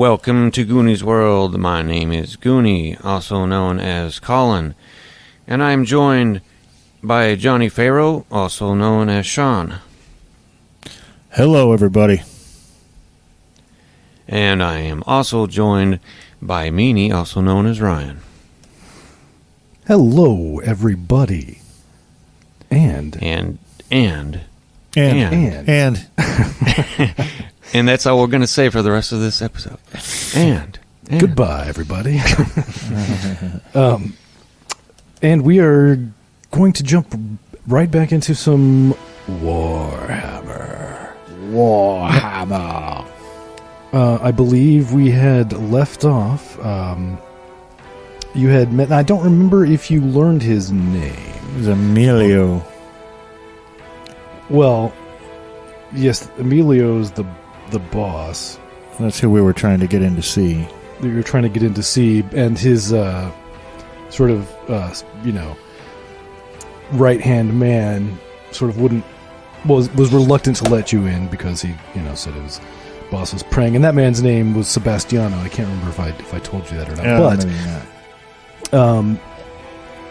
Welcome to Goonie's World. My name is Goonie, also known as Colin, and I am joined by Johnny Farrow, also known as Sean. Hello, everybody. And I am also joined by Meanie, also known as Ryan. Hello, everybody. And and that's all we're going to say for the rest of this episode. And. Goodbye, everybody. And we are going to jump right back into some Warhammer. I believe we had left off. You had met. I don't remember if you learned his name. It was Emilio. Well, yes, Emilio's the boss. That's who we were trying to get in to see. You were trying to get in to see, and his sort of right-hand man sort of was reluctant to let you in because he said his boss was praying, and that man's name was Sebastiano. I can't remember if I told you that or not, but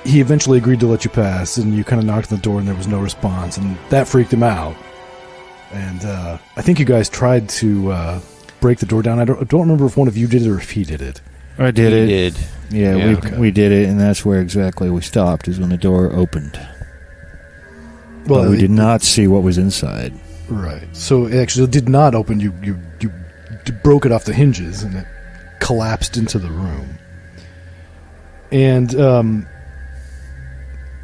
he eventually agreed to let you pass, and you kind of knocked on the door, and there was no response, and that freaked him out. And I think you guys tried to break the door down. I don't remember if one of you did it or if he did it. I did it. He did. Yeah, we did it, and that's where exactly we stopped, is when the door opened. Well, but we did not see what was inside. Right. So it actually did not open. You broke it off the hinges, and it collapsed into the room. And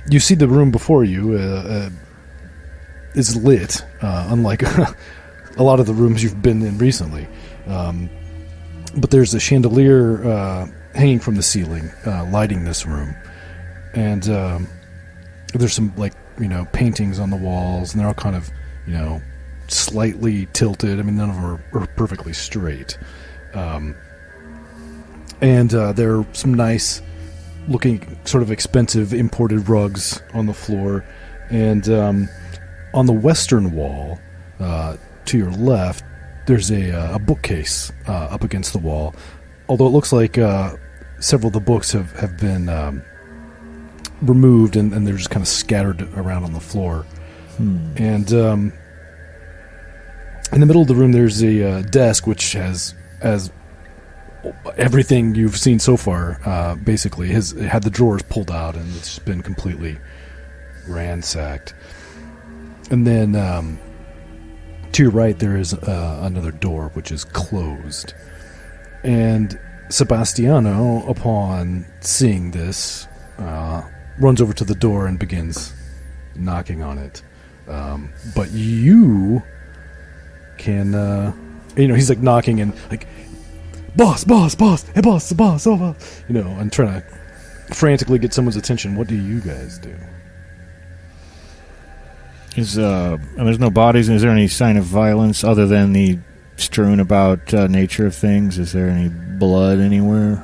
you see the room before you is lit, unlike a lot of the rooms you've been in recently. But there's a chandelier hanging from the ceiling, lighting this room. And there's some, paintings on the walls, and they're all kind of, slightly tilted. I mean, none of them are perfectly straight. And there are some nice looking, sort of expensive imported rugs on the floor. And on the western wall, to your left, there's a bookcase up against the wall. Although it looks like several of the books have been removed and they're just kind of scattered around on the floor. And in the middle of the room, there's a desk which has everything you've seen so far. Basically, it had the drawers pulled out and it's been completely ransacked. And then to your right, there is another door which is closed. And Sebastiano, upon seeing this, runs over to the door and begins knocking on it. But you can, he's like knocking and like, boss, hey boss, and trying to frantically get someone's attention. What do you guys do? There's no bodies. Is there any sign of violence other than the strewn about nature of things? Is there any blood anywhere?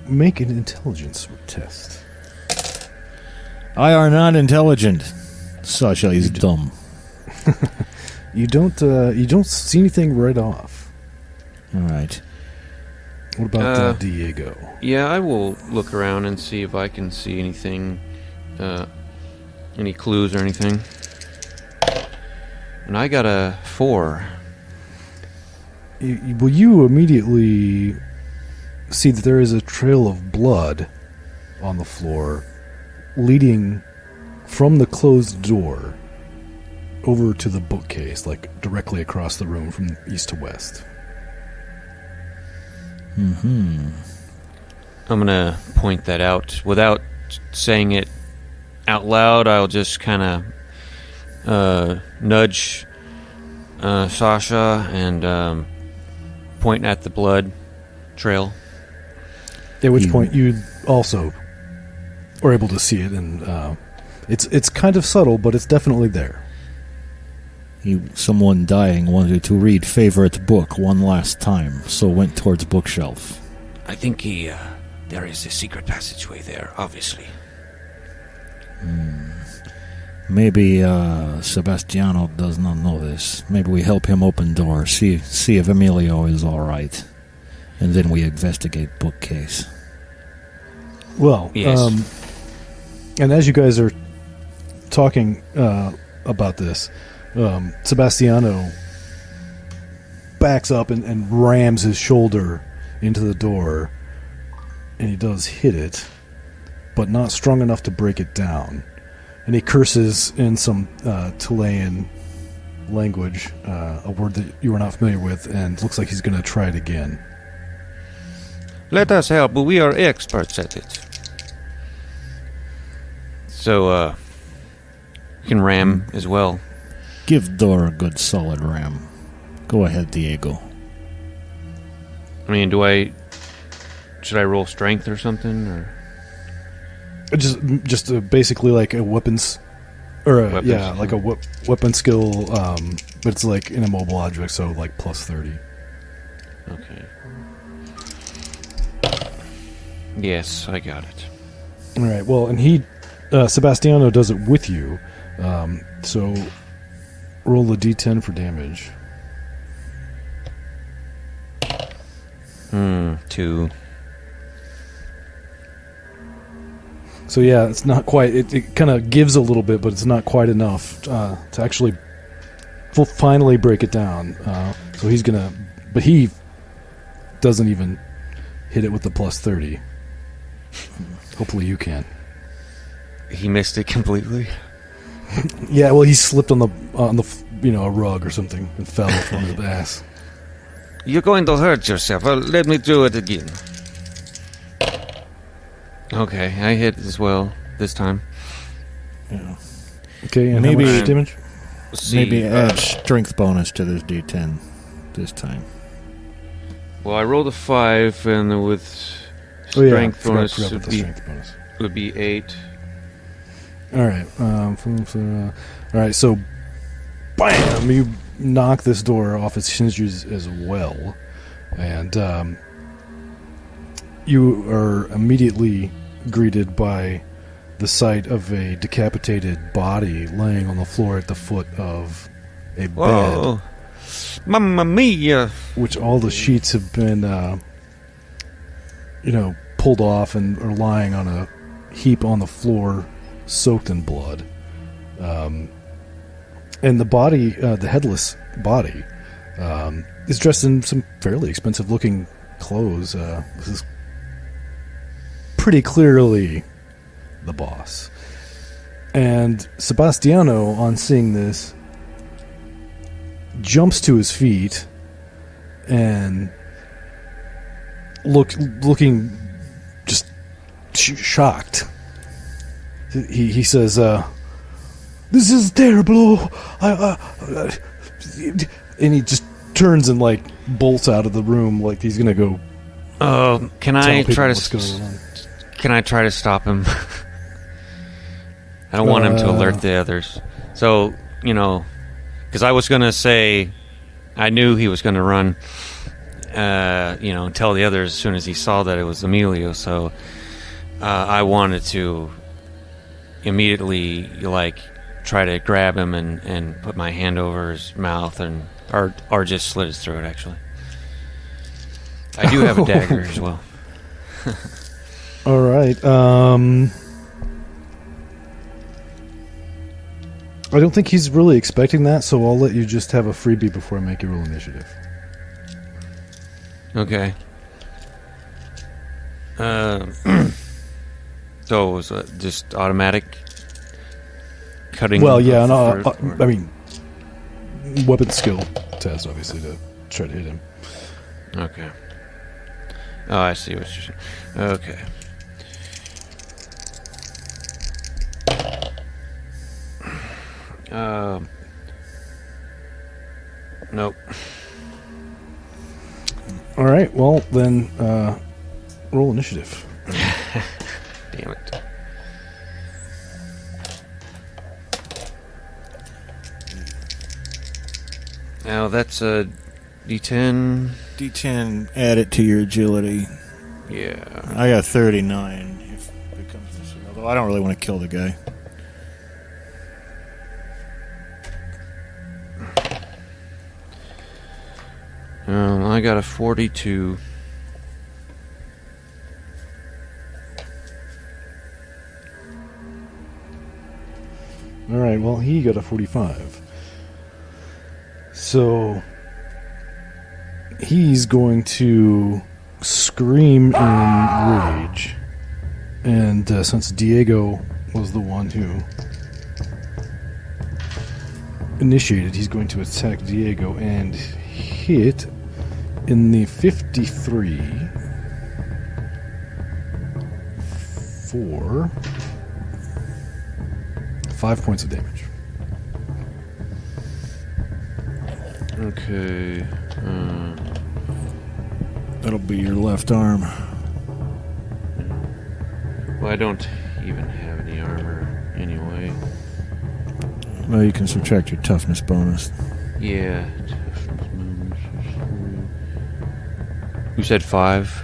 Make an intelligence test. I are not intelligent. Sasha is dumb. You don't see anything right off. All right. What about Diego? Yeah, I will look around and see if I can see anything. Any clues or anything? And I got a 4. You immediately see that there is a trail of blood on the floor leading from the closed door over to the bookcase, like directly across the room from east to west. I'm going to point that out. Without saying it out loud, I'll just kind of nudge Sasha and point at the blood trail. At which point you also are able to see it, and it's kind of subtle, but it's definitely there. Someone dying wanted to read favorite book one last time, so went towards bookshelf. I think there is a secret passageway there, obviously. Maybe Sebastiano does not know this. Maybe we help him open doors, see if Emilio is all right, and then we investigate bookcase. Well, Yes. And as you guys are talking about this, Sebastiano backs up and rams his shoulder into the door, and he does hit it, but not strong enough to break it down. And he curses in some Chilean language, a word that you are not familiar with, and looks like he's going to try it again. Let us help. We are experts at it. So, you can ram as well. Give door a good solid ram. Go ahead, Diego. I mean, should I roll strength or something, or? Just basically like a weapons, or like a weapon skill, but it's like an immobile object, so like plus 30. Okay. Yes, I got it. All right. Well, and Sebastiano does it with you, so roll a d10 for damage. 2. So yeah, it's not quite. It kind of gives a little bit, but it's not quite enough to actually finally break it down. So he's gonna, but he doesn't even hit it with the plus 30. Hopefully you can. He missed it completely. Yeah, well, he slipped on the a rug or something and fell from his ass. You're going to hurt yourself. Let me do it again. Okay, I hit as well this time. Yeah. Okay, and Maybe- how much damage? Let's see, Maybe add strength bonus to this D10 this time. well, I rolled a 5, and with Oh yeah, strength forgot bonus about the strength bonus. would be 8. All right, all right. So, bam! You knock this door off its hinges as well, and you are immediately greeted by the sight of a decapitated body laying on the floor at the foot of a bed, Whoa! Mamma mia! which all the sheets have been, pulled off and are lying on a heap on the floor, soaked in blood. And the body, the headless body, is dressed in some fairly expensive-looking clothes. This is pretty clearly the boss. And Sebastiano, on seeing this, jumps to his feet and looking just shocked. He says, "This is terrible. And he just turns and like bolts out of the room, like he's gonna go. Oh, can I tell try people what's going to? on. Can I try to stop him? I don't want him to alert the others. So, because I was gonna say, I knew he was gonna run. Tell the others as soon as he saw that it was Emilio. So, I wanted to immediately try to grab him and put my hand over his mouth or just slit his throat. Actually, I do have a dagger as well. All right. I don't think he's really expecting that, so I'll let you just have a freebie before I make you roll initiative. Okay. So it was just automatic cutting. Well, yeah, of the no, fruit, I mean, weapon skill test, obviously, to try to hit him. Okay. Oh, I see what you're saying. Okay. Nope. All right, well, then roll initiative. Damn it. Now that's a D10. D10, add it to your agility. Yeah. I got 39 if it comes to this. Although I don't really want to kill the guy. I got a 42. All right, well, he got a 45. So he's going to scream in rage. And since Diego was the one who initiated, he's going to attack Diego and hit in the 53 for 5 points of damage. Okay. That'll be your left arm. Well, I don't even have any armor anyway. Well, you can subtract your toughness bonus. Yeah. You said 5?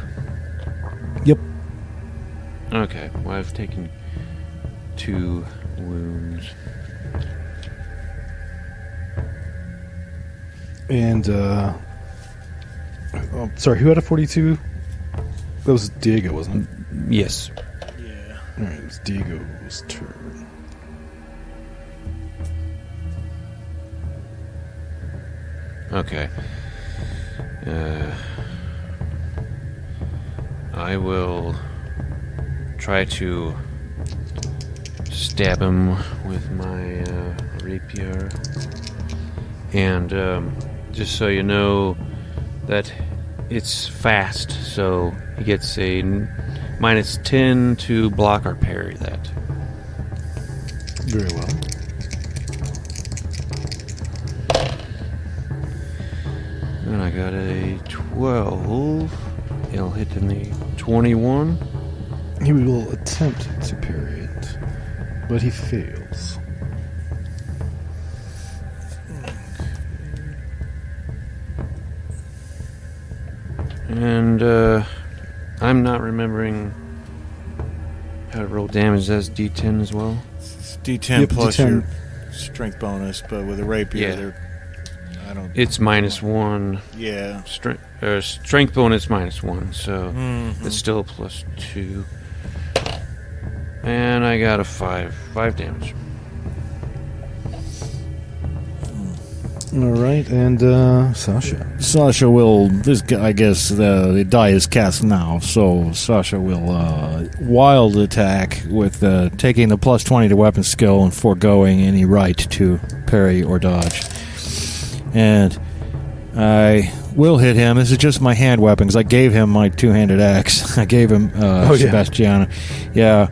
Yep. Okay. Well, I've taken 2 wounds. And, oh, sorry, who had a 42? That was Diego, wasn't it? Yes. Yeah. Alright, it was Diego's turn. Okay. I will try to stab him with my rapier. And just so you know that it's fast, so he gets a -10 to block or parry that. Very well. And I got a 12. It'll hit in the 21. He will attempt to parry it, but he fails. And I'm not remembering how to roll damage. That's D10 as well. It's D10 Yep, plus D10. your strength bonus, but with a rapier, Yeah. I don't. It's -1. Yeah. Strength bonus -1, so Mhm. it's still +2. And I got a 5 damage. All right, and Sasha. Sasha will. This guy, I guess the die is cast now, so Sasha will wild attack with taking the +20 to weapon skill and foregoing any right to parry or dodge. And I will hit him. This is just my hand weapon because I gave him my two-handed axe. I gave him Sebastiana. Yeah,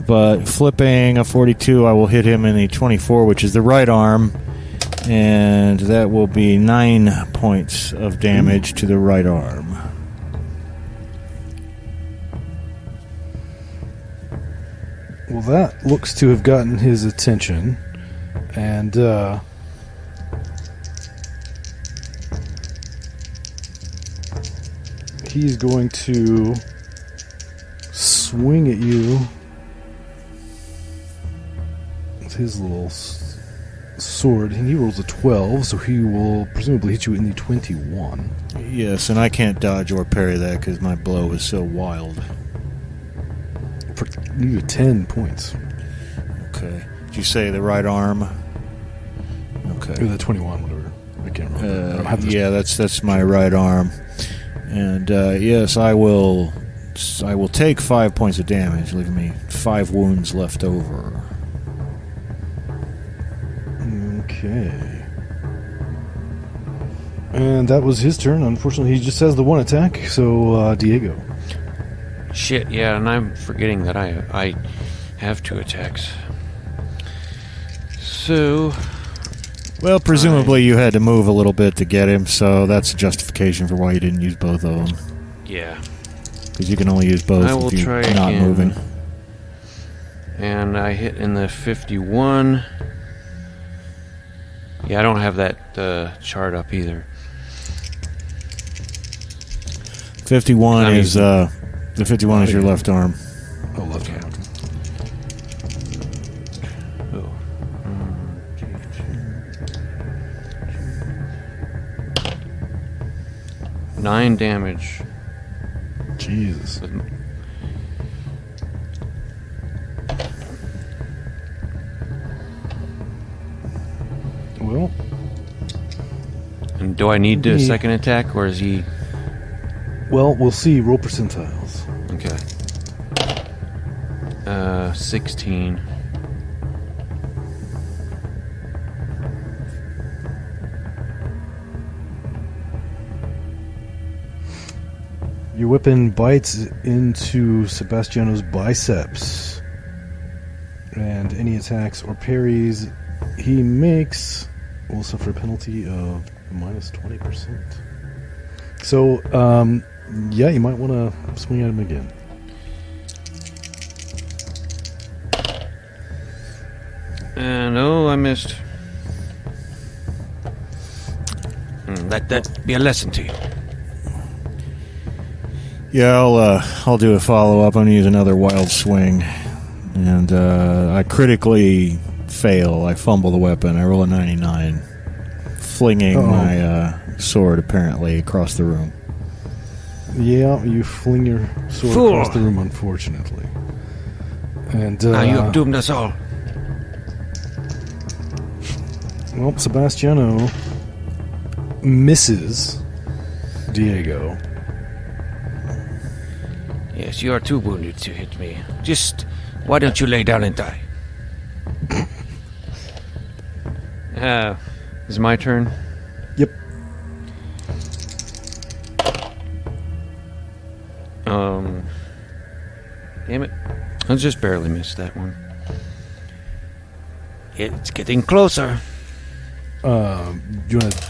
but flipping a 42, I will hit him in the 24, which is the right arm. And that will be 9 points of damage to the right arm. Well, that looks to have gotten his attention. And, he's going to swing at you with his little sword, and he rolls a 12, so he will presumably hit you in the 21. Yes, and I can't dodge or parry that because my blow is so wild. For you 10 points. Okay. Did you say the right arm? Okay. Or the 21, whatever. I can't remember. I don't have this. Yeah, that's my right arm. And yes, I will take 5 points of damage, leaving me 5 wounds left over. Okay. And that was his turn. Unfortunately, he just has the one attack, so Diego. Shit, yeah, and I'm forgetting that I have 2 attacks. So... Well, presumably you had to move a little bit to get him, so that's a justification for why you didn't use both of them. Yeah. Because you can only use both I will if you're try not again. moving. And I hit in the 51. Yeah, I don't have that chart up either. 51 is the 51 is your left arm. Oh, left hand. Oh. 9 damage. Jesus. Well, And do I need to second attack, or is he... we'll see. Roll percentiles. Okay. 16. Your weapon bites into Sebastiano's biceps, and any attacks or parries he makes will suffer a penalty of minus 20%. So, yeah, you might want to swing at him again. And oh, I missed. Let that be a lesson to you. Yeah, I'll do a follow-up. I'm going to use another wild swing. And I critically fail. I fumble the weapon. I roll a 99. Flinging my sword, apparently, across the room. Yeah, you fling your sword across the room, unfortunately. And now you have doomed us all. Well, Sebastiano misses Diego. Yes, you are too wounded to hit me. Just, why don't you lay down and die? Is it my turn? Yep. Damn it. I just barely missed that one. It's getting closer. Do you want to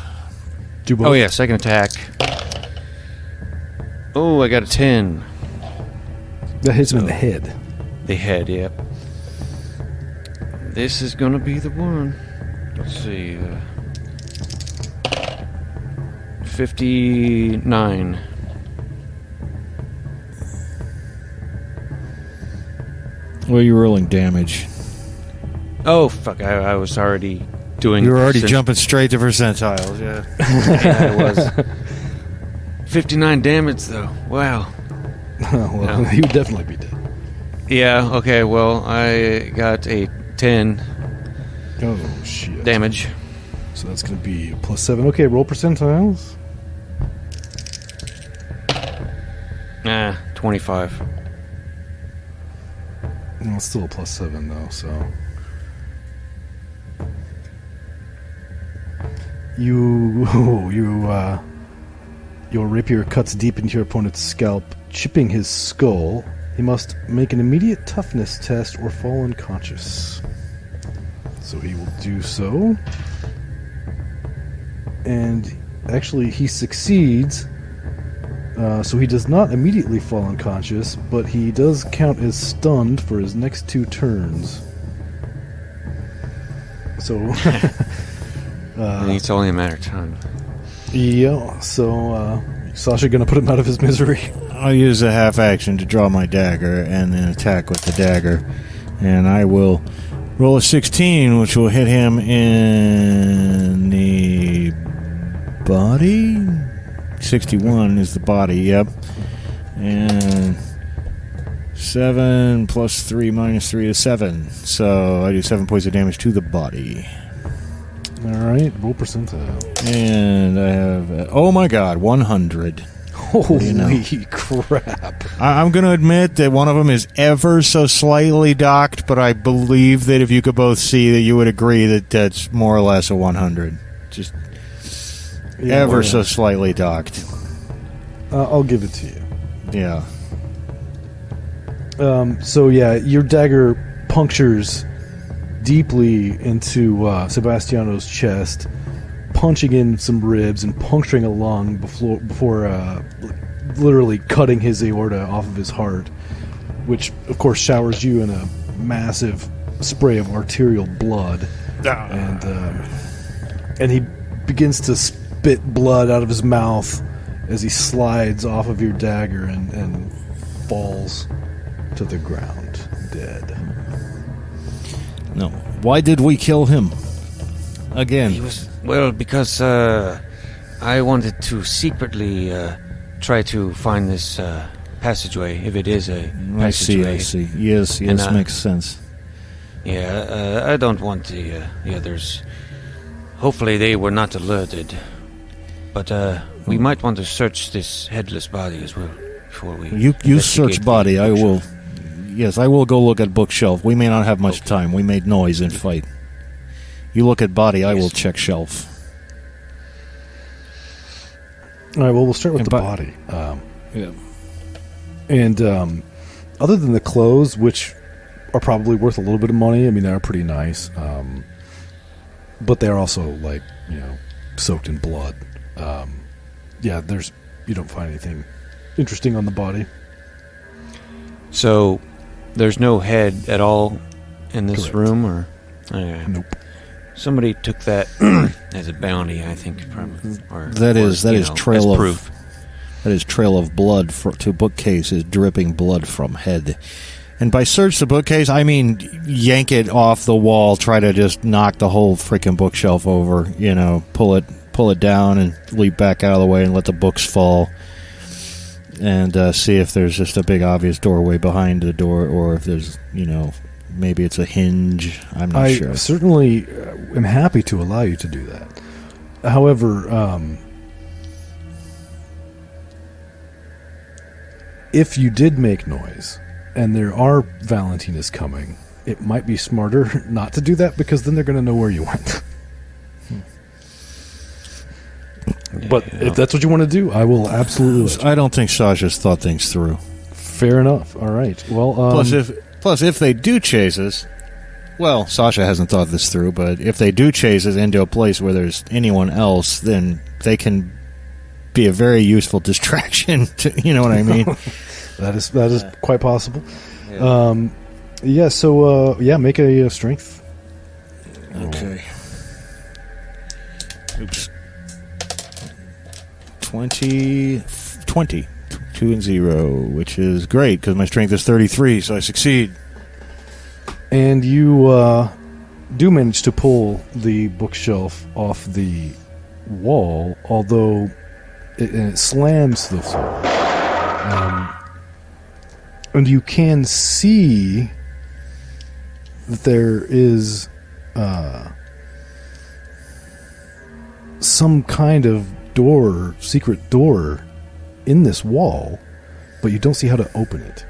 do both? Oh, yeah, second attack. Oh, I got a 10. That hits him in the head. The head, yep. This is gonna be the one. Let's see. 59. Well, you're rolling damage. Oh, fuck. I was already doing... You were already jumping straight to percentiles, yeah. Yeah, I was. 59 damage, though. Wow. Well, No. he would definitely be dead. Yeah, okay, well, I got a 10 Oh, shit. damage. So that's going to be plus 7. Okay, roll percentiles. 25. Well, it's still a plus 7, though, so... Your rapier cuts deep into your opponent's scalp, chipping his skull. He must make an immediate toughness test or fall unconscious. So he will do so. And actually, he succeeds. So he does not immediately fall unconscious, but he does count as stunned for his next 2 turns. So... It's only a matter of time. Yeah, so Sasha gonna put him out of his misery. I'll use a half action to draw my dagger and then attack with the dagger. And I will roll a 16, which will hit him in the body. 61 is the body, yep. And 7 plus 3 minus 3 is 7. So I do 7 points of damage to the body. Alright, roll percentile. And I have, oh my god, 100. Holy crap. I'm going to admit that one of them is ever so slightly docked, but I believe that if you could both see that you would agree that that's more or less a 100. Just so slightly docked. I'll give it to you. Yeah. So yeah, your dagger punctures deeply into Sebastiano's chest, punching in some ribs and puncturing a lung before literally cutting his aorta off of his heart, which of course showers you in a massive spray of arterial blood. And he begins to spit blood out of his mouth as he slides off of your dagger and falls to the ground dead. No. Why did we kill him? Again. He was... Well, because I I wanted to secretly try to find this passageway, if it is a passageway. I see. Yes, And, makes sense. Yeah, I don't want the others. Hopefully they were not alerted. But we might want to search this headless body as well before we. You search body. I will. Yes, I will go look at bookshelf. We may not have much time. We made noise and fight. You look at body. I will check shelf. All right. Well, we'll start with the body. Yeah. And other than the clothes, which are probably worth a little bit of money, I mean, they're pretty nice. But they're also, like, soaked in blood. You don't find anything interesting on the body. So, there's no head at all in this Correct. room, or? Nope. Somebody took that as a bounty, I think. Probably, That is trail as of proof. That is trail of blood to bookcase is dripping blood from head. And by search the bookcase, I mean yank it off the wall, try to just knock the whole freaking bookshelf over, pull it down and leap back out of the way and let the books fall. And see if there's just a big obvious doorway behind the door, or if there's, maybe it's a hinge. I'm not sure. I certainly am happy to allow you to do that. However, if you did make noise and there are Valentinas coming, it might be smarter not to do that, because then they're going to know where you went. But if that's what you want to do, I will absolutely let you. I don't think Sasha's thought things through. Fair enough. All right. Well, Plus, if they do chase us, well, Sasha hasn't thought this through, but if they do chase us into a place where there's anyone else, then they can be a very useful distraction. You know what I mean? that is quite possible. Yeah. So make a strength. Okay. Oops. 20, 2 and 0, which is great because my strength is 33, so I succeed. And you do manage to pull the bookshelf off the wall, although it slams to the floor. And you can see that there is some kind of secret door in this wall, but you don't see how to open it.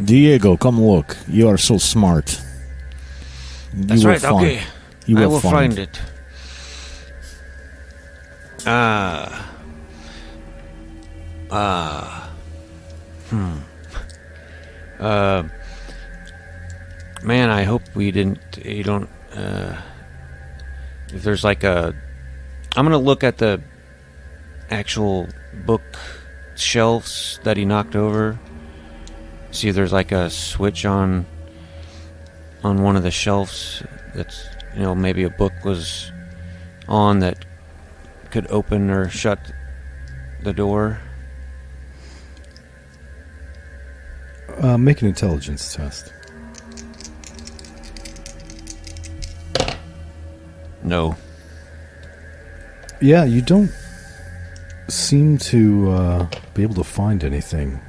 Diego, come look. You are so smart. That's right, okay. I will find it. Man, I hope you don't, if there's like I'm gonna look at the actual book shelves that he knocked over. See if there's like a switch on one of the shelves that's, maybe a book was on that could open or shut the door. Make an intelligence test. No. Yeah, you don't seem to be able to find anything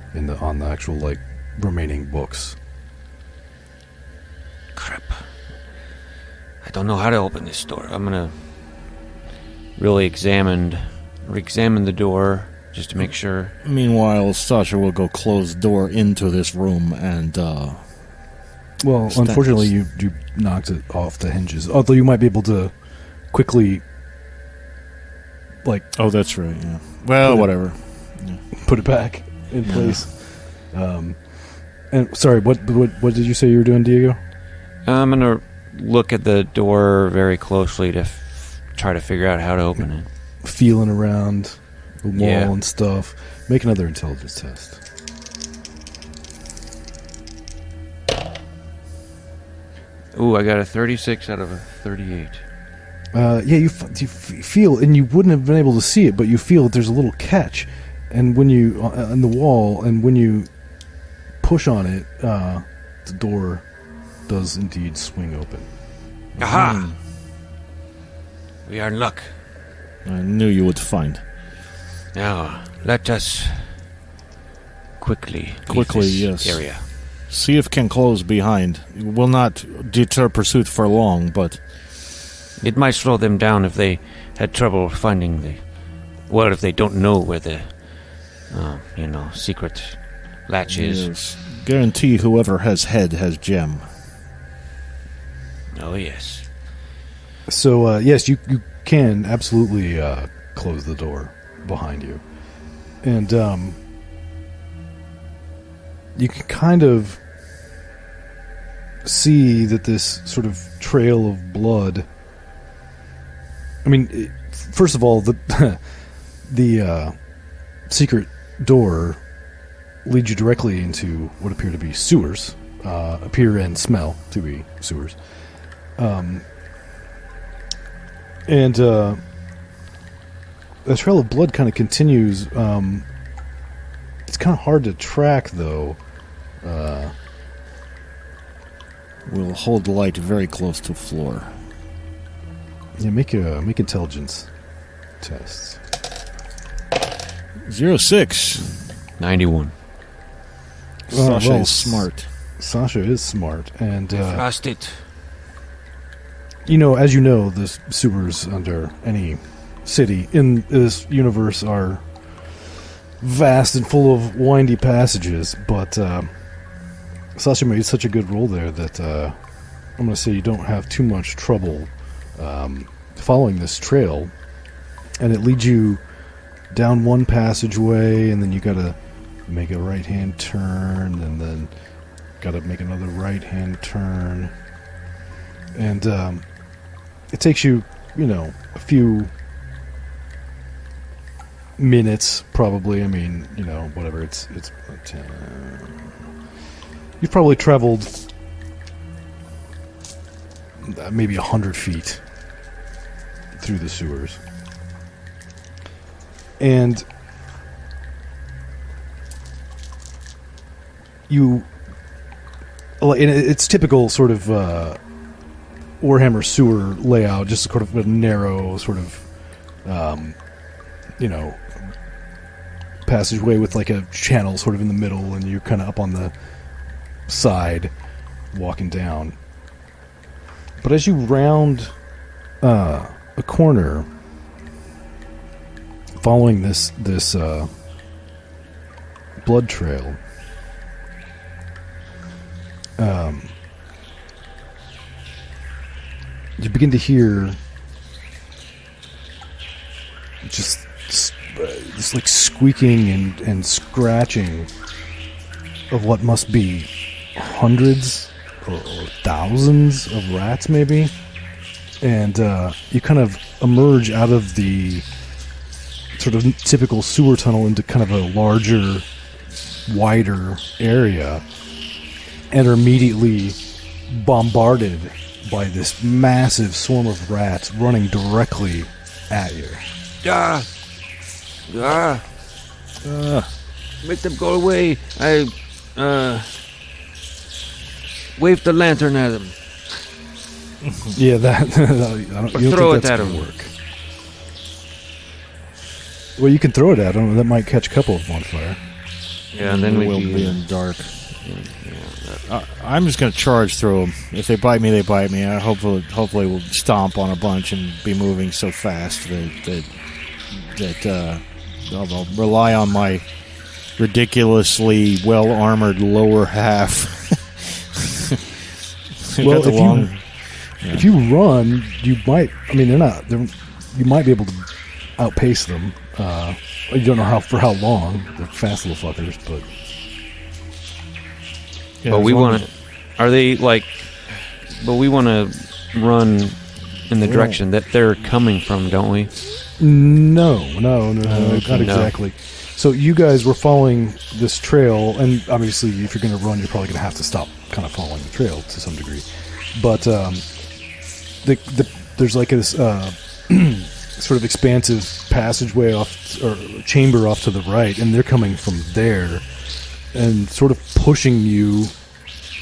on the actual remaining books. Crap. I don't know how to open this door. I'm gonna really examine the door just to make sure. Meanwhile, Sasha will go close the door into this room and well, unfortunately you knocked it off the hinges. Although you might be able to quickly oh, that's right, yeah. Well, whatever. Put it back in place. And sorry, what did you say you were doing, Diego? I'm gonna look at the door very closely to try to figure out how to open it. Feeling around the wall and stuff. Make another intelligence test. Ooh, I got a 36 out of a 38. You feel, and you wouldn't have been able to see it, but you feel that there's a little catch, and when you on the wall, and when you push on it, the door does indeed swing open. Aha! We are in luck. I knew you would find. Now, let us quickly leave this yes. area. See if can close behind. It will not deter pursuit for long, but It might slow them down if they had trouble finding the... Well, if they don't know where the, secret latch is. yes, guarantee whoever has head has gem. Oh, yes. So, yes, you can absolutely close the door behind you. And you can kind of see that this sort of trail of blood... I mean, first of all, the secret door leads you directly into what appear to be sewers. Appear and smell to be sewers. And the trail of blood kind of continues. It's kind of hard to track, though. We'll hold the light very close to floor. Yeah, make intelligence tests. 06. 91. Sasha is smart. Sasha is smart, and Lost it. as you know, the sewers under any city in this universe are vast and full of windy passages, but Sasha made such a good roll there that I'm going to say you don't have too much trouble following this trail, and it leads you down one passageway, and then you got to make a right-hand turn, and then got to make another right-hand turn, and it takes you, a few minutes, probably. I mean, whatever. It's 10. You've probably traveled maybe 100 feet through the sewers, and it's typical sort of Warhammer sewer layout, just sort of a narrow sort of passageway with like a channel sort of in the middle, and you're kind of up on the side walking down. But as you round a corner following this blood trail, you begin to hear just this like squeaking and scratching of what must be hundreds or thousands of rats, maybe. And you kind of emerge out of the sort of typical sewer tunnel into kind of a larger, wider area, and are immediately bombarded by this massive swarm of rats running directly at you. Make them go away. I waved the lantern at them. Yeah, that you don't Throw think it that's at gonna them. work. Well, you can throw it at them. That might catch a couple of them on fire. Yeah, and then we'll be in dark. I'm just going to charge through them. If they bite me, they bite me. I hopefully will stomp on a bunch and be moving so fast that I'll rely on my ridiculously well-armored lower half. Well, if you run, you might. I mean, you might be able to outpace them. You don't know for how long. They're fast little fuckers, but. Yeah, but we want to... Are they, like... But we want to run in the direction that they're coming from, don't we? No, not exactly. So you guys were following this trail, and obviously if you're going to run, you're probably going to have to stop kind of following the trail to some degree. But there's like this sort of expansive passageway off, or chamber off to the right, and they're coming from there and sort of pushing you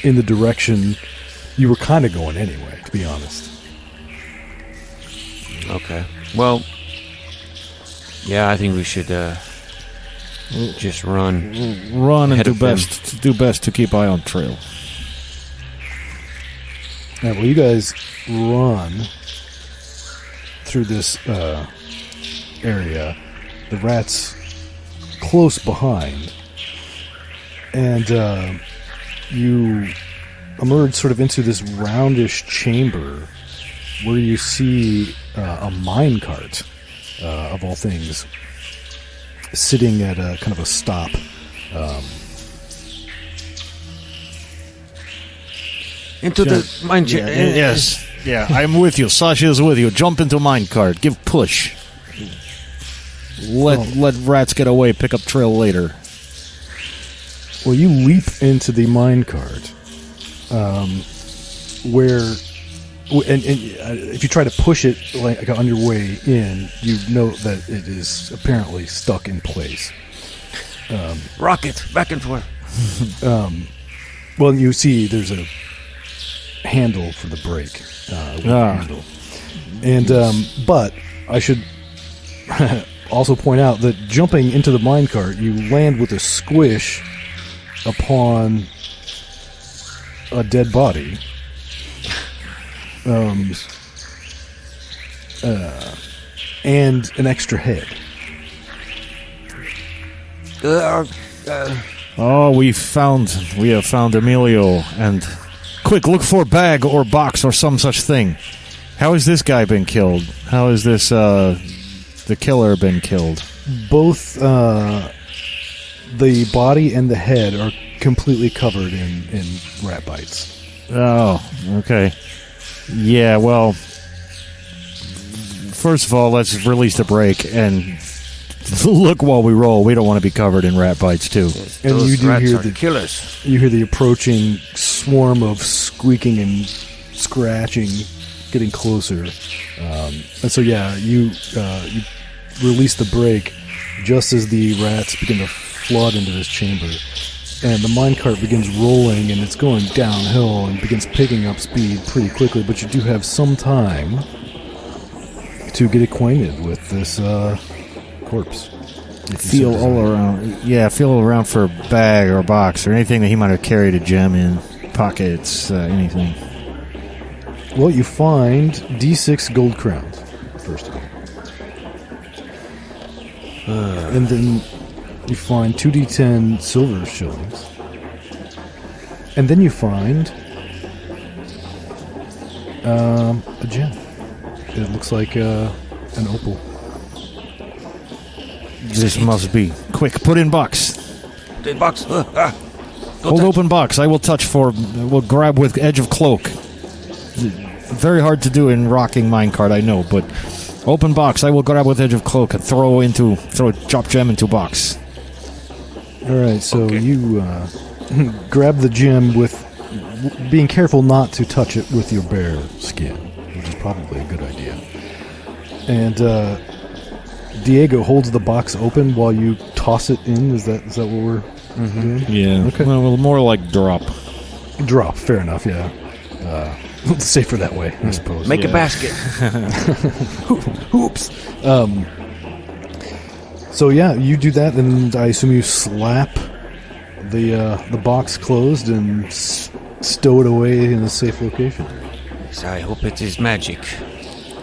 in the direction you were kind of going anyway, to be honest. Okay. Well, yeah, I think we should just run. Run and Ahead of them. do best to keep eye on trail. All right, well, you guys run through this area. The rat's close behind. And you emerge sort of into this roundish chamber where you see a minecart, of all things, sitting at a kind of a stop. Into the mine. Yes. Yeah, I'm with you. Sasha's with you. Jump into minecart. Give push. Let rats get away. Pick up trail later. Well, you leap into the minecart, where, and if you try to push it like on your way in, you note that it is apparently stuck in place. Rocket back and forth. Well, you see there's a handle for the brake. Handle. And but I should also point out that jumping into the minecart, you land with a squish upon a dead body. And an extra head. Oh, we have found Emilio, and quick, look for bag or box or some such thing. How has this guy been killed? How has this the killer been killed? Both the body and the head are completely covered in rat bites. Oh, okay. Yeah, well, first of all, let's release the brake and look while we roll. We don't want to be covered in rat bites, too. And Those you do rats hear are the killers. You hear the approaching swarm of squeaking and scratching getting closer. And so, yeah, you release the brake just as the rats begin to flood into this chamber. And the minecart begins rolling, and it's going downhill and begins picking up speed pretty quickly. But you do have some time to get acquainted with this corpse. Feel all around. Yeah, feel around for a bag or a box or anything that he might have carried a gem in. Pockets, anything. Well, you find D6 gold crowns, first of all. And then you find 2d10 silver shillings. And then you find a gem. It looks like an opal. This must be. Quick, put in box. The box. Hold open box. I will touch for. We'll grab with edge of cloak. Very hard to do in rocking minecart, I know, but open box. I will grab with edge of cloak and throw a drop gem into box. All right, so Okay. you grab the gem with being careful not to touch it with your bare skin, which is probably a good idea. And Diego holds the box open while you toss it in. Is that what we're doing? Yeah. Okay. Well, more like drop. Drop. Fair enough. Yeah. Safer that way, I suppose. Make a basket. Oops. So yeah, you do that, and I assume you slap the box closed and stow it away in a safe location. I hope it is magic.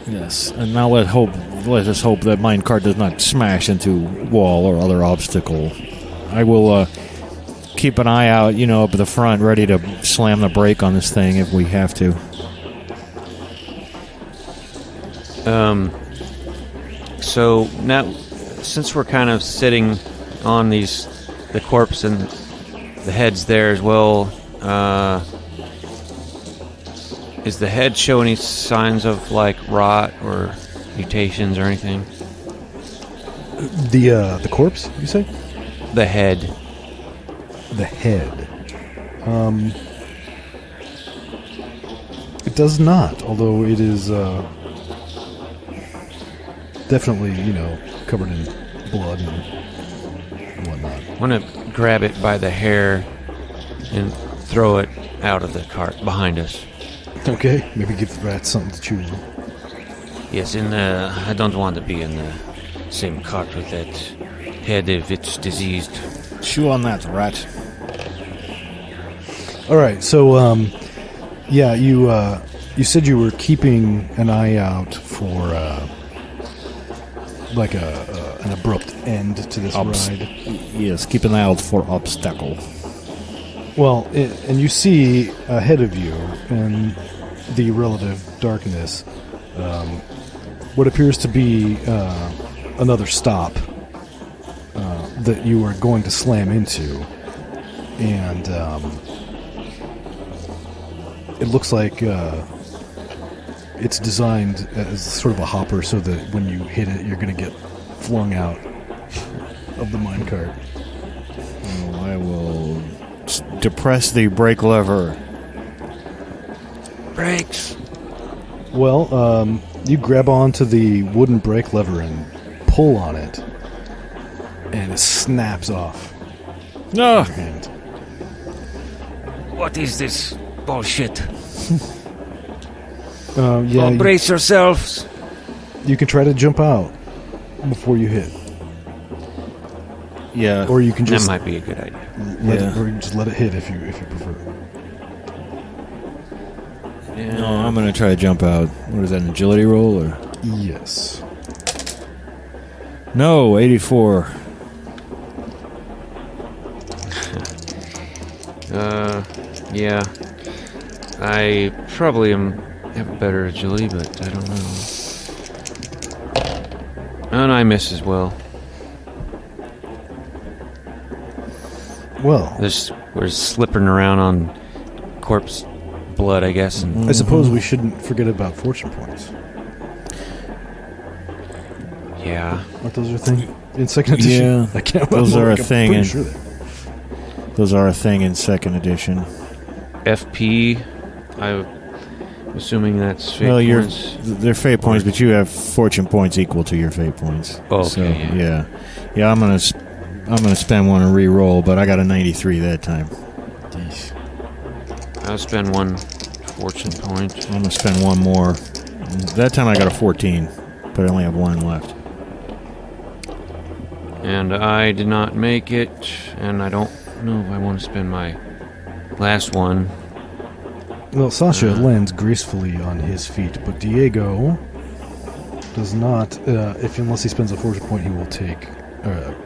Yes. And now let us hope that minecart does not smash into wall or other obstacle. I will keep an eye out, up at the front, ready to slam the brake on this thing if we have to. So now, since we're kind of sitting on the corpse and the head's there as well, is the head show any signs of like rot or mutations or anything? The corpse, you say? The head. The head. It does not, although it is definitely, covered in blood and whatnot. I want to grab it by the hair and throw it out of the cart behind us. Okay, maybe give the rats something to chew on. Yes, and I don't want to be in the same cart with that head if it's diseased. Chew on that, rat. All right, so you said you were keeping an eye out for like an abrupt end to this ride. Yes, keep an eye out for obstacle. Well, and you see ahead of you in the relative darkness what appears to be another stop that you are going to slam into, and it looks like it's designed as sort of a hopper so that when you hit it, you're going to get flung out of the minecart. Oh, I will depress the brake lever. Brakes! Well, you grab onto the wooden brake lever and pull on it, and it snaps off No! your hand. What is this bullshit? Yeah, Brace yourselves! you can try to jump out before you hit, Yeah. or you can That just might be a good idea. or you can just let it hit if you prefer. Yeah. No, I'm going to try to jump out. What is that, an agility roll? Or Yes. no, 84. Yeah. I probably have a better agility, but I don't know. And I miss as well. Well, We're slipping around on corpse blood, I guess. And I suppose we shouldn't forget about fortune points. yeah. Aren't those a thing in second edition? Yeah, I can't. those are a I'm thing pretty in- sure they- Those are a thing in second edition. FP, I'm assuming that's fate Well, points. they're fate points, but you have fortune points equal to your fate points. Oh, okay, So, yeah. yeah. I'm gonna spend one and re-roll, but I got a 93 that time. I'll spend one fortune point. I'm gonna spend one more. That time I got a 14, but I only have one left. And I did not make it, and I don't know if I want to spend my last one. Well, Sasha lands gracefully on his feet, but Diego does not. Unless he spends a fortune point, he will take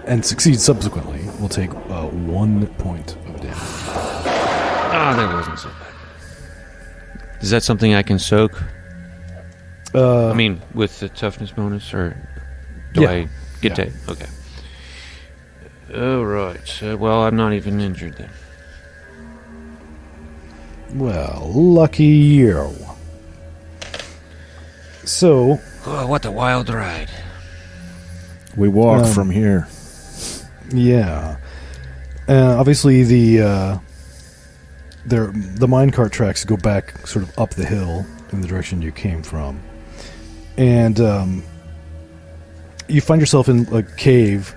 and succeeds subsequently. Will take 1 point of damage. Ah, that wasn't so bad. Is that something I can soak? I mean, with the toughness bonus, or do Yeah. I get Yeah. to? Okay. All right. Well, I'm not even injured then. Well, lucky you. So, Oh, what a wild ride! We walk from here. yeah. Obviously, the minecart tracks go back sort of up the hill in the direction you came from, and you find yourself in a cave,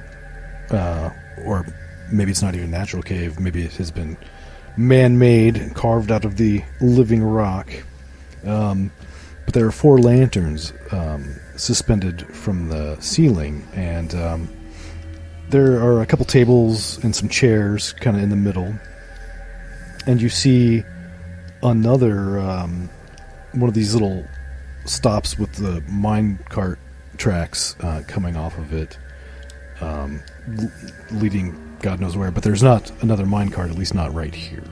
or maybe it's not even a natural cave. Maybe it has been man-made, carved out of the living rock. But there are 4 lanterns suspended from the ceiling, and there are a couple tables and some chairs kind of in the middle. And you see another one of these little stops with the minecart tracks coming off of it, leading God knows where. But there's not another minecart, at least not right here.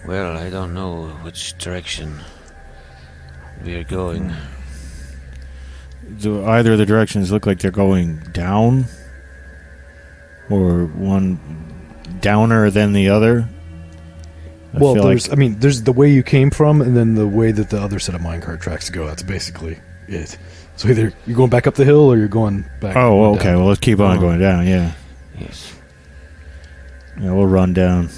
Well, I don't know which direction we are going. Do either of the directions look like they're going down? Or one downer than the other? Well, there's the way you came from, and then the way that the other set of minecart tracks go. That's basically it. So either you're going back up the hill, or you're going back. Oh, okay. down. Well, let's keep on going down, yeah. Yes. Yeah, we'll run down.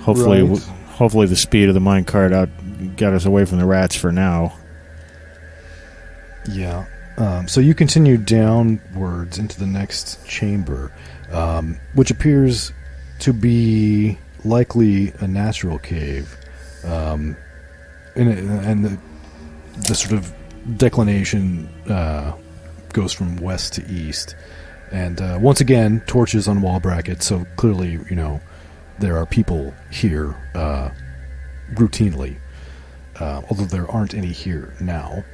Hopefully, Right. hopefully the speed of the minecart got us away from the rats for now. Yeah. So you continue downwards into the next chamber, which appears to be likely a natural cave. And the sort of declination goes from west to east. And once again, torches on wall brackets, so clearly, there are people here routinely, although there aren't any here now.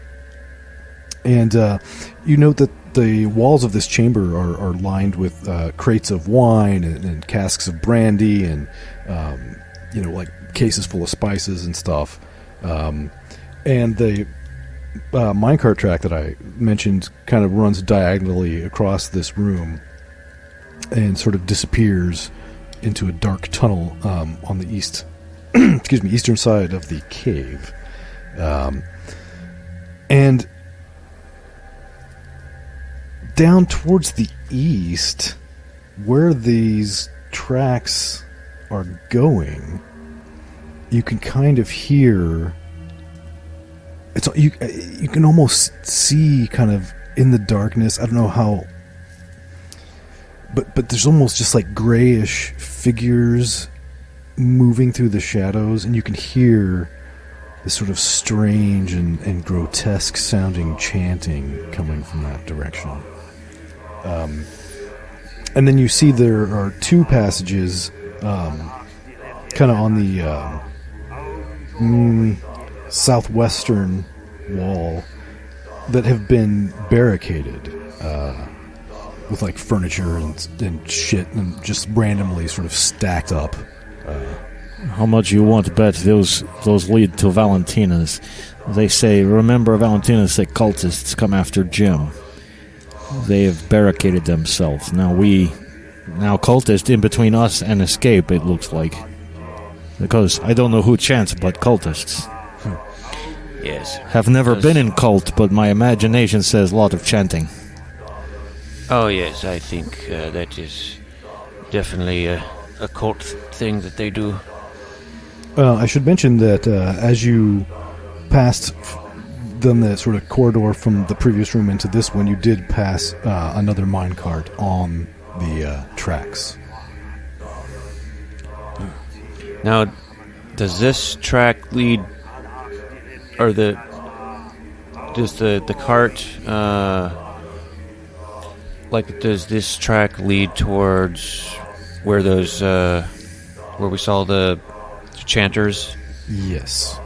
And you note that the walls of this chamber are lined with crates of wine and casks of brandy and, like cases full of spices and stuff. And the minecart track that I mentioned kind of runs diagonally across this room and sort of disappears into a dark tunnel on the eastern side of the cave. And down towards the east, where these tracks are going, you can kind of hear. You can almost see kind of in the darkness. I don't know how, but there's almost just like grayish figures moving through the shadows, and you can hear this sort of strange and grotesque sounding chanting coming from that direction. And then you see there are two passages kind of on the southwestern wall that have been barricaded with like furniture and shit and just randomly sort of stacked up. How much you want to bet those lead to Valentina's? They say, remember Valentina's say cultists come after Jim. They have barricaded themselves. Now cultists in between us and escape, it looks like. Because I don't know who chants, but cultists. Yes. Have never been in cult, but my imagination says a lot of chanting. Oh, yes, I think that is definitely a cult thing that they do. I should mention that as you passed then the sort of corridor from the previous room into this one, you did pass another minecart on the tracks. Now, does this track lead, or does the cart, does this track lead towards where where we saw the chanters? Yes.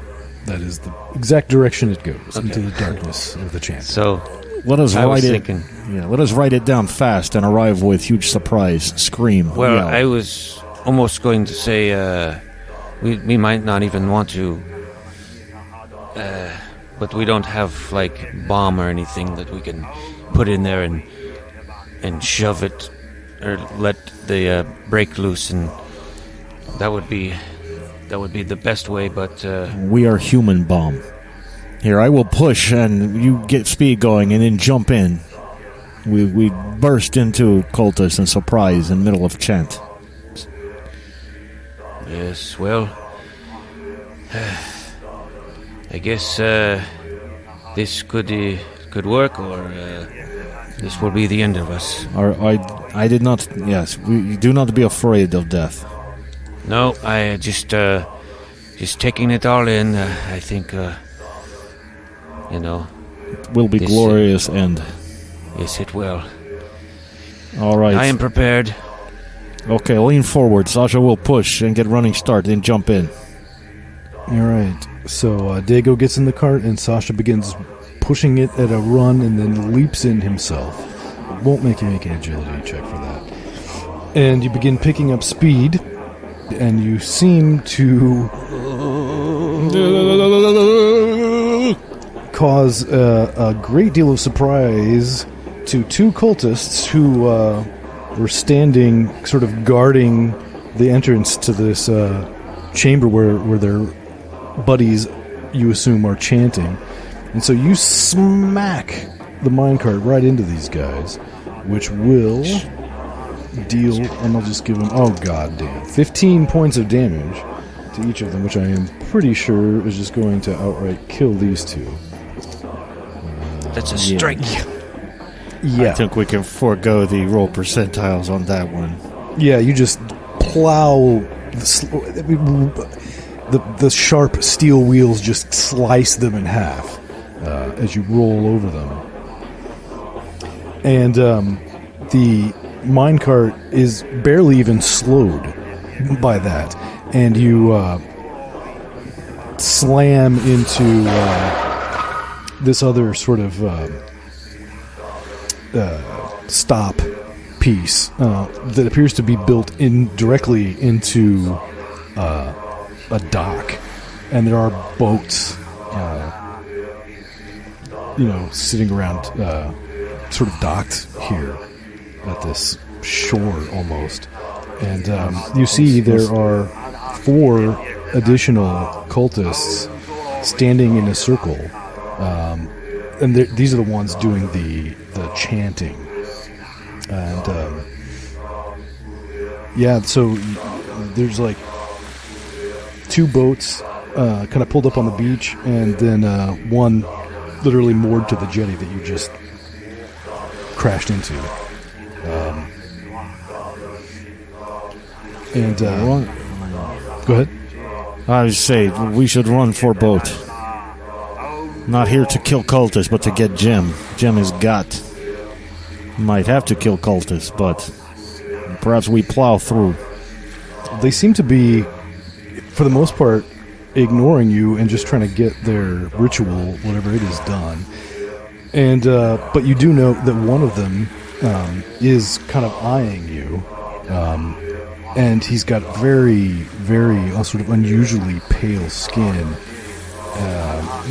That is the exact direction it goes, into the darkness of the chant. So, let us write it down fast and arrive with huge surprise, scream, well, yell. I was almost going to say, we might not even want to, but we don't have, bomb or anything that we can put in there and shove it, or let the break loose, and that would be the best way, but... We are human bomb. Here, I will push, and you get speed going, and then jump in. We burst into cultists and surprise in the middle of chant. Yes, well... I guess this could work, or this will be the end of us. I did not... Yes, we do not be afraid of death. No, I just taking it all in. I think, it will be glorious end. Yes, it will. All right. I am prepared. Okay, lean forward. Sasha will push and get running start, then jump in. All right. So Diego gets in the cart, and Sasha begins pushing it at a run, and then leaps in himself. It won't make you make an agility check for that. And you begin picking up speed. And you seem to cause a great deal of surprise to two cultists who were standing, sort of guarding the entrance to this chamber where their buddies, you assume, are chanting. And so you smack the minecart right into these guys, which will... deal, and I'll just give them, 15 points of damage to each of them, which I am pretty sure is just going to outright kill these two. That's a strike. Yeah. I think we can forego the roll percentiles on that one. Yeah, you just plow... the sharp steel wheels just slice them in half as you roll over them. And the minecart is barely even slowed by that. And you slam into this other sort of stop piece that appears to be built in directly into a dock, and there are boats, sitting around, sort of docked here at this shore almost. And you see there are 4 additional cultists standing in a circle, and these are the ones doing the chanting. And so there's like 2 boats kind of pulled up on the beach, and then one literally moored to the jetty that you just crashed into. Go ahead. I would say we should run for boat. Not here to kill cultists, but to get Jim. Jim is got. Might have to kill cultists, but perhaps we plow through. They seem to be, for the most part, ignoring you and just trying to get their ritual, whatever it is, done. And but you do know that one of them is kind of eyeing you, and he's got very, very sort of unusually pale skin,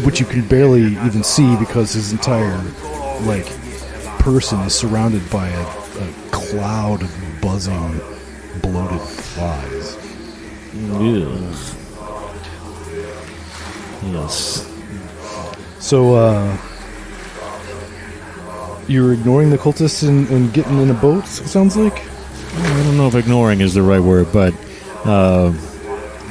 which you can barely even see because his entire person is surrounded by a cloud of buzzing, bloated flies. Yes. So, you're ignoring the cultists and getting in a boat, it sounds like? I don't know if ignoring is the right word, but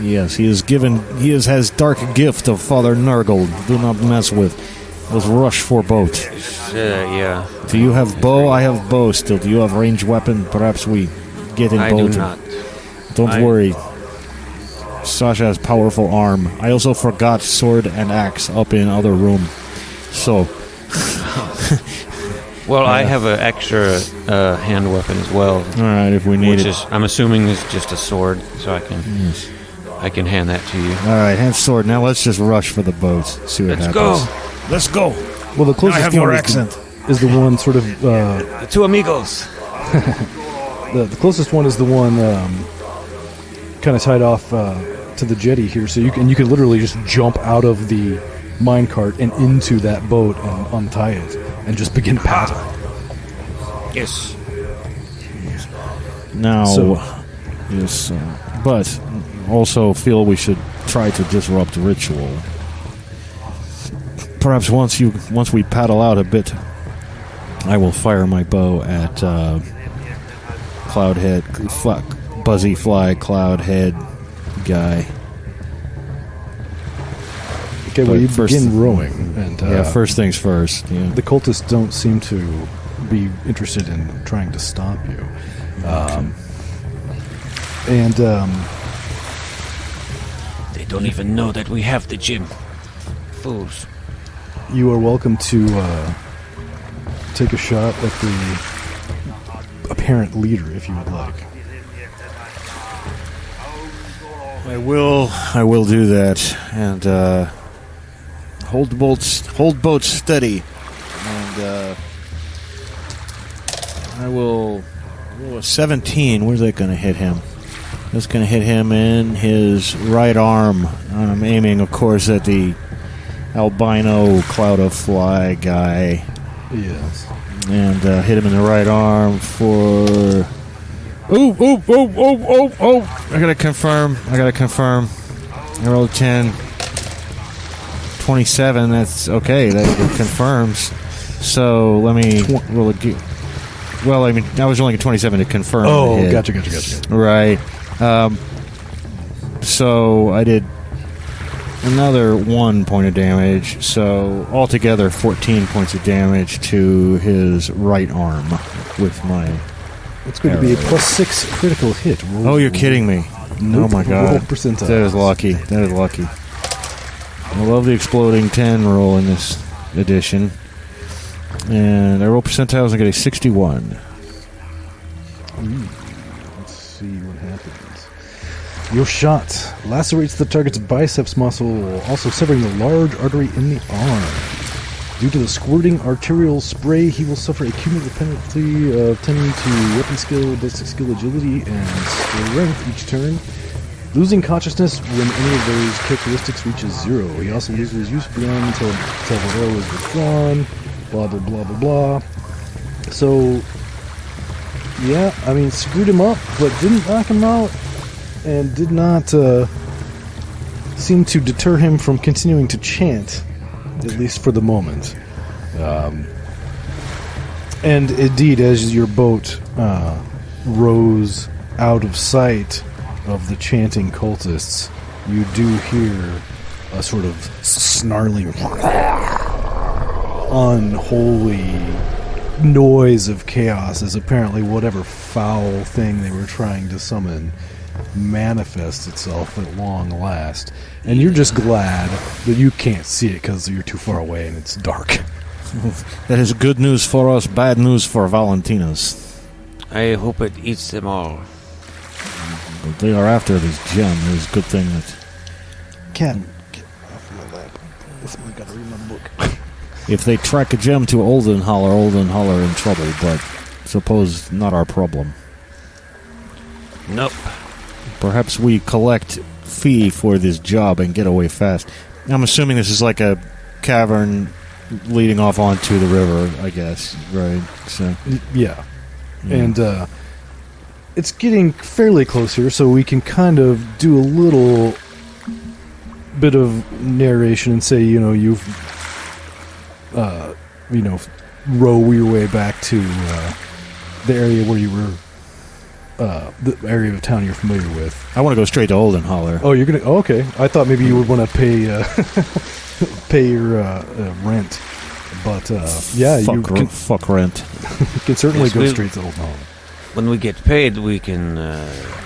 yes, he has dark gift of Father Nurgle. Do not mess with. Let's rush for boat. Yeah. Do you have bow? I have bow still. Do you have ranged weapon? Perhaps we get in boat. I do not. Don't worry. Sasha has powerful arm. I also forgot sword and axe up in other room. So. Well, I have an extra hand weapon as well. All right, if we need it. I'm assuming is just a sword, so I can hand that to you. All right, hand sword. Now let's just rush for the boat. See what happens. Let's go. Well, the closest I have one your accent. is the one sort of The 2 amigos. the closest one is the one kind of tied off to the jetty here, so you can literally just jump out of the minecart and into that boat and untie it and just begin paddling. Yes. Now, yes, but also feel we should try to disrupt ritual. Perhaps once we paddle out a bit, I will fire my bow at Cloudhead, Buzzy Fly Cloudhead guy. Okay, well, you begin rowing, and first things first. Yeah. The cultists don't seem to be interested in trying to stop you, and they don't even know that we have the gym. Fools. You are welcome to take a shot at the apparent leader, if you would like. I will do that, and hold boats steady, and I will. 17. Where's that going to hit him? That's going to hit him in his right arm. And I'm aiming, of course, at the albino cloud of fly guy. Yes. And hit him in the right arm for. Oh! I gotta confirm. I rolled 10. 27. That's okay. That confirms. So let me roll a. Well, I mean, I was rolling a 27 to confirm. Oh, gotcha. Right. So I did another 1 point of damage. So altogether, 14 points of damage to his right arm with my. It's going to be a +6 critical hit. Oh, you're kidding me. Nope. Oh my god. Roll percentile. That is lucky. That is lucky. I love the exploding 10 roll in this edition. And I roll percentiles and get a 61. Let's see what happens. Your shot lacerates the target's biceps muscle, also severing the large artery in the arm. Due to the squirting arterial spray, he will suffer a cumulative penalty of 10 to weapon skill, basic skill, agility, and strength each turn. Losing consciousness when any of those characteristics reaches 0. He also loses use of the arm until the arrow is withdrawn. Blah, blah, blah, blah, blah. So, yeah, I mean, screwed him up, but didn't knock him out, and did not seem to deter him from continuing to chant, at least for the moment. And indeed, as your boat rows out of sight of the chanting cultists, you do hear a sort of snarling, unholy noise of chaos as apparently whatever foul thing they were trying to summon manifests itself at long last. And you're just glad that you can't see it because you're too far away and it's dark. That is good news for us, bad news for Valentinas. I hope it eats them all. But they are after this gem. It's a good thing that Cat. I feel that. I gotta read my book. if they track a gem to Oldenholler in trouble, but suppose not our problem. Nope. Perhaps we collect fee for this job and get away fast. I'm assuming this is like a cavern leading off onto the river, I guess, right? So Yeah. And it's getting fairly close here, so we can kind of do a little bit of narration and say, you've row your way back to the area where you were, the area of town you're familiar with. I want to go straight to Oldenholler. Oh, you're gonna? Oh, okay. I thought maybe you would want to pay your rent, but yeah, fuck rent. you can certainly Yes, go we- straight to Oldenholler. When we get paid, we can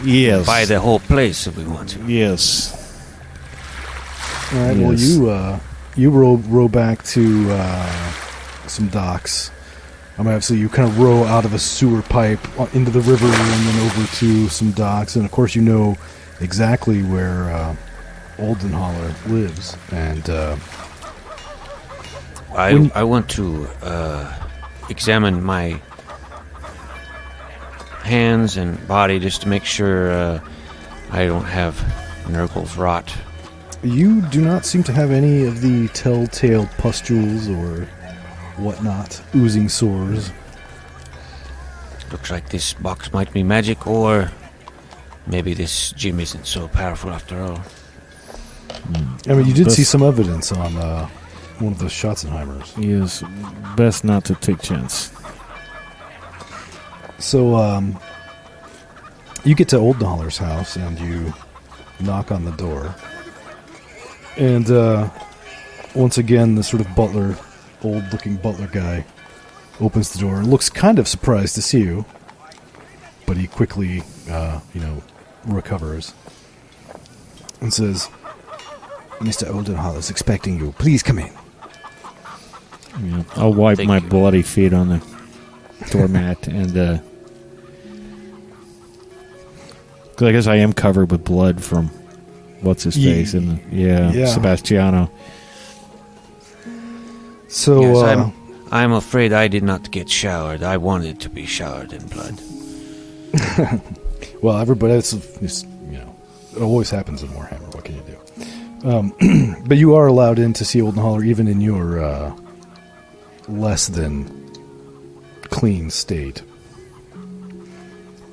Yes. buy the whole place if we want to. Yes. All right. Yes. Well, you row back to some docks. So you kind of row out of a sewer pipe into the river and then over to some docks, and of course you know exactly where Oldenholler lives. And I want to examine my hands and body just to make sure I don't have Nurgle's rot. you do not seem to have any of the telltale pustules or whatnot, oozing sores. Looks like this box might be magic, or maybe this gem isn't so powerful after all. I mean, you did see some evidence on one of the Schotzenheimers. Yes. Best not to take chance. So, you get to Oldenholler's house and you knock on the door. And, once again, the sort of butler, old-looking butler guy opens the door and looks kind of surprised to see you. But he quickly, recovers. And says, Mr. Oldenholler's expecting you. Please come in. Yeah. I'll wipe Thank my you. bloody feet on the doormat and 'cause I guess I am covered with blood from what's his face and Yeah. Sebastiano. So, Yes, I'm afraid I did not get showered. I wanted to be showered in blood. well, everybody, it's it always happens in Warhammer. What can you do? But you are allowed in to see Oldenholler even in your less than clean state.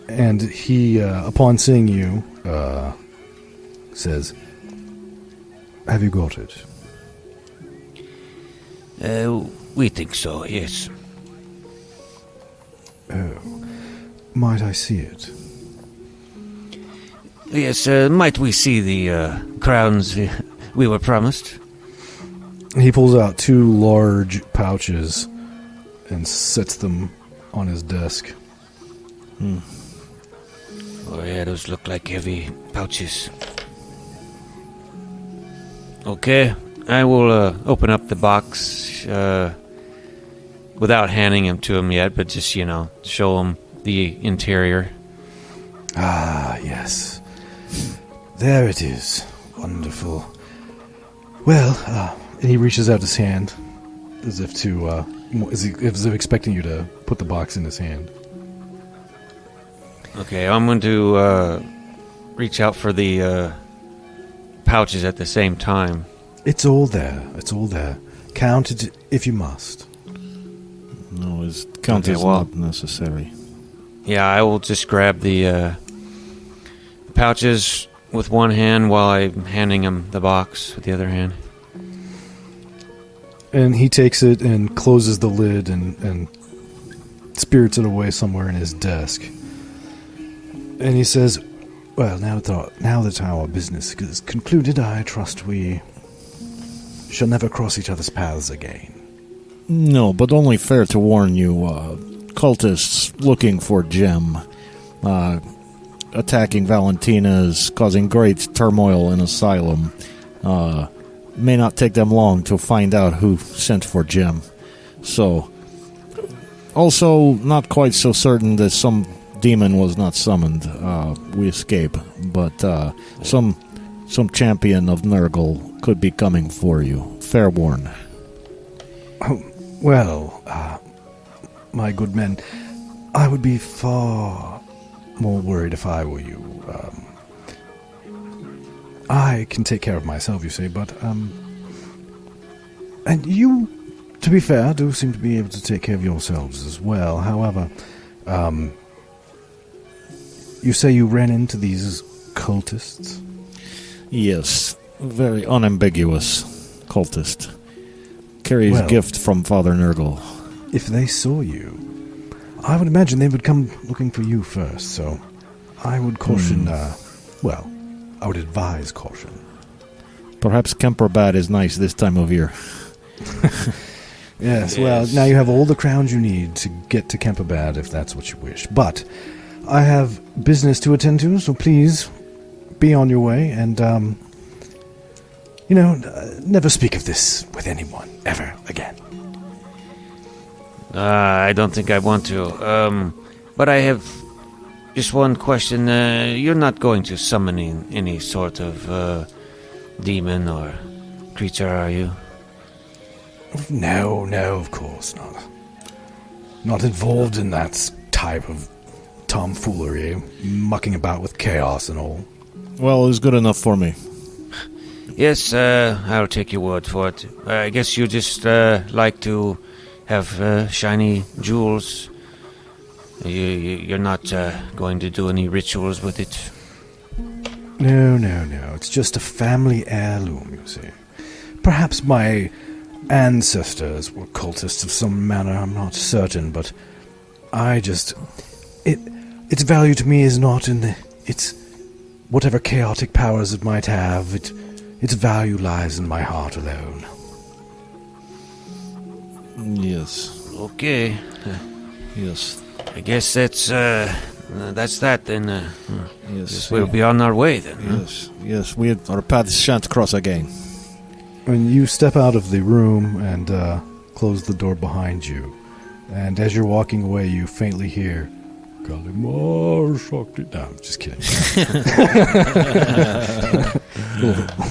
And he, upon seeing you, says, "Have you got it?" We think so, yes. Oh, might I see it? Yes, might we see the crowns we were promised? He pulls out two large pouches and sets them on his desk. Oh, yeah, those look like heavy pouches. Okay, I will open up the box without handing him to him yet, but just, show him the interior. Ah, yes. There it is. Wonderful. Well, and he reaches out his hand as if to, as if expecting you to put the box in his hand. Okay, I'm going to reach out for the pouches at the same time. It's all there. It's all there. Count it if you must. No, his count is not necessary. Yeah, I will just grab the pouches with one hand while I'm handing him the box with the other hand. And he takes it and closes the lid and spirits it away somewhere in his desk. And he says, well, now that our business is concluded, I trust we shall never cross each other's paths again. No, but only fair to warn you, cultists looking for Gem, attacking Valantina is causing great turmoil in Asylum. May not take them long to find out who sent for Gem. So, also not quite so certain that some demon was not summoned. We escape, but some champion of Nurgle could be coming for you. Fair warn. Oh, well, my good men, I would be far more worried if I were you. I can take care of myself, you say, but, and you, to be fair, do seem to be able to take care of yourselves as well. However, you say you ran into these cultists? Yes, very unambiguous cultist. Carries gift from Father Nurgle. If they saw you, I would imagine they would come looking for you first, so I would caution, I would advise caution. Perhaps Kemperbad is nice this time of year. Yes, well, now you have all the crowns you need to get to Kemperbad if that's what you wish. But I have business to attend to, so please be on your way and, never speak of this with anyone, ever again. I don't think I want to. But I have just one question. You're not going to summon any sort of demon or creature, are you? No, of course not. Not involved in that type of tomfoolery, mucking about with chaos and all. Well, it's good enough for me. Yes, I'll take your word for it. I guess you just like to have shiny jewels. You're not going to do any rituals with it? No. It's just a family heirloom, you see. Perhaps my ancestors were cultists of some manner, I'm not certain, but its value to me is not in its whatever chaotic powers it might have. Its value lies in my heart alone. Yes. Okay. Yes. I guess that's that then. Yes. We'll be on our way then. Yes. Our paths shan't cross again. When you step out of the room and close the door behind you, and as you're walking away, you faintly hear, Kalimar Shakti. No, I'm just kidding.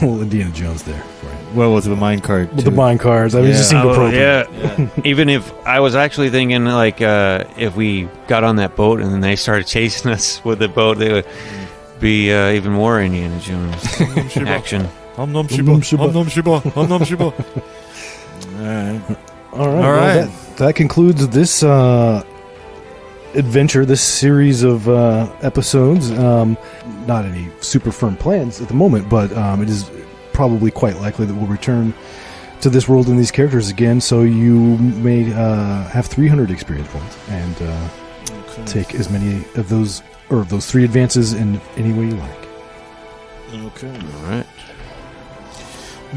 little Indiana Jones there for you. Well, with the minecart. With the minecarts. I mean, it just seemed appropriate. Yeah. Even if I was actually thinking, like, if we got on that boat and then they started chasing us with the boat, they would be even more Indiana Jones action. Om Nom Shiba. All right. Well, that concludes this adventure, this series of episodes. Not any super firm plans at the moment, but it is probably quite likely that we'll return to this world and these characters again. So you may have 300 experience points and take as many of those, or of those 3 advances in any way you like. Okay. All right.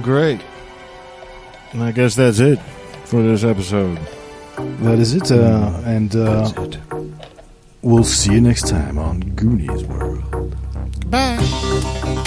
Great. And I guess that's it for this episode. That is it. That's it. we'll see you next time on Goonies World. Bye.